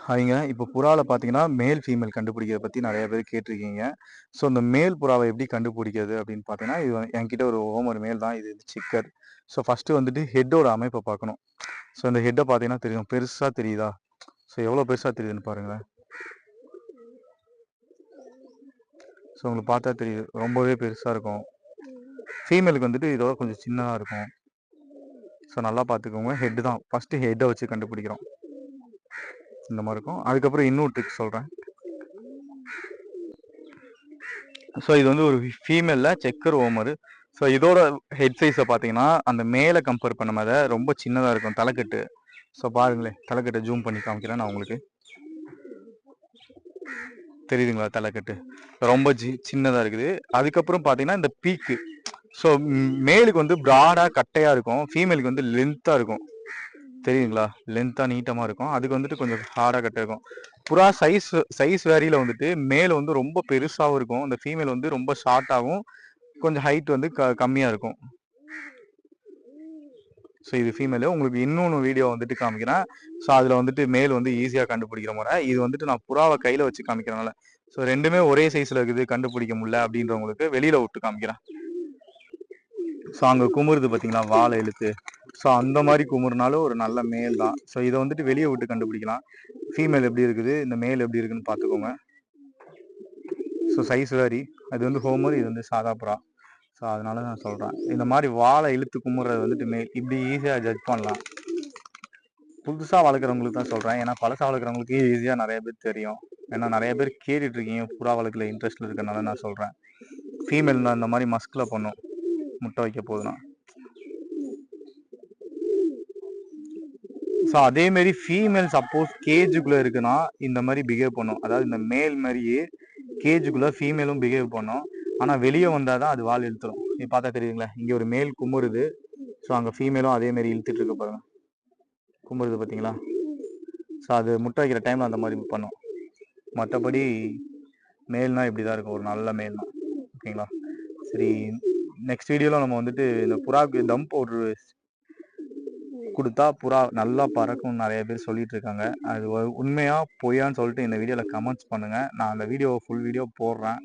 ஹாய்ங்க. இப்போ புறால பார்த்தீங்கன்னா, மேல், ஃபீமேல் கண்டுபிடிக்கிறத பத்தி நெறைய பேர் கேட்டிருக்கீங்க. ஸோ, இந்த மேல் புறாவ எப்படி கண்டுபிடிக்கிறது அப்படின்னு பார்த்தீங்கன்னா, இது என்கிட்ட ஒரு ஹோமர் மேல் தான். இது சிக்கர். ஸோ, ஃபர்ஸ்ட்டு வந்துட்டு ஹெட்டோட அமைப்ப பார்க்கணும். ஸோ, இந்த ஹெட்ட பார்த்தீங்கன்னா தெரியும். பெருசா தெரியுதா? ஸோ, எவ்வளோ பெருசா தெரியுதுன்னு பாருங்களேன். ஸோ, உங்களுக்கு பார்த்தா தெரியுது. ரொம்பவே பெருசா இருக்கும். ஃபீமேலுக்கு வந்துட்டு இதோட கொஞ்சம் சின்னதா இருக்கும். ஸோ, நல்லா பார்த்துக்கோங்க. ஹெட் தான். ஃபர்ஸ்ட்டு ஹெட்ட வச்சு கண்டுபிடிக்கிறோம். இந்த மாரி இருக்கும். அதுக்கப்புறம் இன்னொரு ட்ரிக் சொல்றேன். ஸோ இது வந்து ஒரு ஃபீமேல்ல செக்கர் ஓமரு. ஸோ இதோட ஹெட் சைஸை பார்த்தீங்கன்னா அந்த மேலே கம்பேர் பண்ண மாதிரி ரொம்ப சின்னதாக இருக்கும் தலைக்கட்டு. ஸோ பாருங்களேன், தலைக்கட்டை ஜூம் பண்ணி காமிக்கிறேன் நான் உங்களுக்கு. தெரியுதுங்களா தலைக்கட்டு? ரொம்ப சின்னதாக இருக்குது. அதுக்கப்புறம் பார்த்தீங்கன்னா இந்த பீக்கு. ஸோ மேலுக்கு வந்து ப்ராடாக கட்டையாக இருக்கும், ஃபீமேலுக்கு வந்து லென்த்தாக இருக்கும். தெரியுங்களா? லென்த்தாக நீட்டமாக இருக்கும். அதுக்கு வந்துட்டு கொஞ்சம் ஹார்டாக கட்டை இருக்கும். புறா சைஸ் வேரியில் வந்துட்டு மேல் வந்து ரொம்ப பெருசாகவும் இருக்கும், இந்த ஃபீமேல் வந்து ரொம்ப ஷார்ட்டாகவும் கொஞ்சம் ஹைட் வந்து கம்மியாக இருக்கும். ஸோ இது ஃபீமேலு. உங்களுக்கு இன்னொன்று வீடியோ வந்துட்டு காமிக்கிறேன். ஸோ அதில் வந்துட்டு மேல் வந்து ஈஸியாக கண்டுபிடிக்கிற முறை. இது வந்துட்டு நான் புறாவை கையில் வச்சு காமிக்கிறனால. ஸோ ரெண்டுமே ஒரே சைஸில் இருக்குது, கண்டுபிடிக்க முடியல அப்படின்றவங்களுக்கு வெளியில் விட்டு காமிக்கிறேன். ஸோ அங்கே குமுறுது பார்த்தீங்களா வாழை இழுத்து? ஸோ அந்த மாதிரி குமுறுனாலும் ஒரு நல்ல மேல் தான். ஸோ இதை வந்துட்டு வெளியே விட்டு கண்டுபிடிக்கலாம். ஃபீமேல் எப்படி இருக்குது, இந்த மேல் எப்படி இருக்குன்னு பார்த்துக்கோங்க. So size vary. அது வந்து ஹோமர், இது வந்து சாதா புறா. ஸோ அதனால நான் சொல்கிறேன், இந்த மாதிரி வாழை இழுத்து குமுறது வந்துட்டு மேல். இப்படி ஈஸியாக ஜட்ஜ் பண்ணலாம். புதுசாக வளர்க்குறவங்களுக்கு தான் சொல்கிறேன், ஏன்னா பழசாக வளர்க்குறவங்களுக்கு ஈஸியாக நிறைய பேர் தெரியும். ஏன்னா நிறைய பேர் கேட்டுட்டு இருக்கீங்க, புறா வளர்க்கல இன்ட்ரெஸ்ட்டில் இருக்கிறனால நான் சொல்கிறேன். ஃபீமேல் தான் இந்த மாதிரி மஸ்கில் பண்ணும், முட்டை வைக்க போதுன்னா. ஸோ அதேமாரி ஃபீமேல் சப்போஸ் கேஜுக்குள்ளே இருக்குன்னா இந்த மாதிரி பிஹேவ் பண்ணும். அதாவது இந்த மேல் மாதிரியே கேஜுக்குள்ளே ஃபீமேலும் பிஹேவ் பண்ணும். ஆனால் வெளியே வந்தால் தான் அது வால் இழுத்துடும். நீ பார்த்தா தெரியுதுங்களா, இங்கே ஒரு மேல் குமுறுது. ஸோ அங்கே ஃபீமேலும் அதேமாரி இழுத்துட்டு இருக்க பாருங்க, குமுறுது பார்த்தீங்களா? ஸோ அது முட்டை வைக்கிற டைமில் அந்த மாதிரி பண்ணும். மற்றபடி மேல்னா இப்படி தான் இருக்கும், ஒரு நல்ல மேல்னா. ஓகேங்களா? சரி, நெக்ஸ்ட் வீடியோவில் நம்ம வந்துட்டு இந்த புறாவுக்கு தம் பவுட்ரு கொடுத்தா புறா நல்லா பறக்கும்னு நிறைய பேர் சொல்லிட்டு இருக்காங்க. அது உண்மையா பொய்யான்னு சொல்லிட்டு இந்த வீடியோவில் கமெண்ட்ஸ் பண்ணுங்கள். நான் அந்த வீடியோ ஃபுல் வீடியோ போடுறேன்.